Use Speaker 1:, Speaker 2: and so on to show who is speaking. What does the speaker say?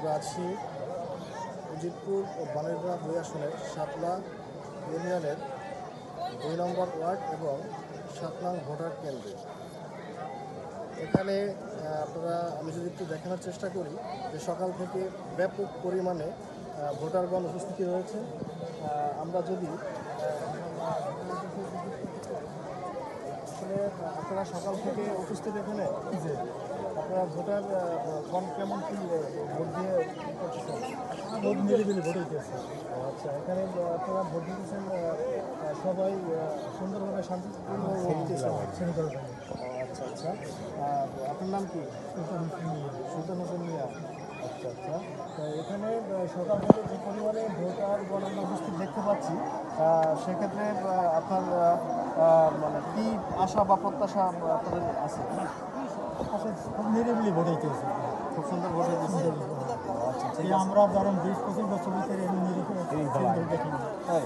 Speaker 1: আমরা আছি উজিরপুর ও বানেরগঞ্জ 2 আসনের সাতলা ইউনিয়নের 2 নম্বর ওয়ার্ড এবং 7 নং ভোটার কেন্দ্রে। এখানে আমি যদি একটু দেখানোর চেষ্টা করি যে সকাল থেকে ব্যাপক পরিমাণে ভোটারগণ উপস্থিতি রয়েছে। আমরা যদি আসলে আপনারা সকাল থেকে উপস্থিত এখানে যে আপনারা ভোটার গণ কেমন কি ভোট দিয়ে করছেন?
Speaker 2: ভোট নিরিবিলি ভোট হইতেছে।
Speaker 1: আচ্ছা, এখানে আপনারা ভোট দিতেছেন সবাই সুন্দরভাবে শান্তিপূর্ণভাবে ভোট দিতেছেন। আচ্ছা আচ্ছা, আপনার নাম কি? সুলতান হোসেন মিয়া। আচ্ছা আচ্ছা, এখানে সকাল থেকে যে পরিমাণে ভোটার গণনা উপস্থিত দেখতে পাচ্ছি, সেক্ষেত্রে আপনার মানে কী আশা বা প্রত্যাশা আপনাদের আছে?
Speaker 2: খুব নিরিবিলি ভোট হইতেছে।
Speaker 1: খুব সুন্দর ভোট হয়েছে। আচ্ছা, ঠিক আছে।
Speaker 2: আমরা ধরেন 20-25 বছর ভিতরে এমনি নিরিবিলি দেখিনি।
Speaker 1: তাই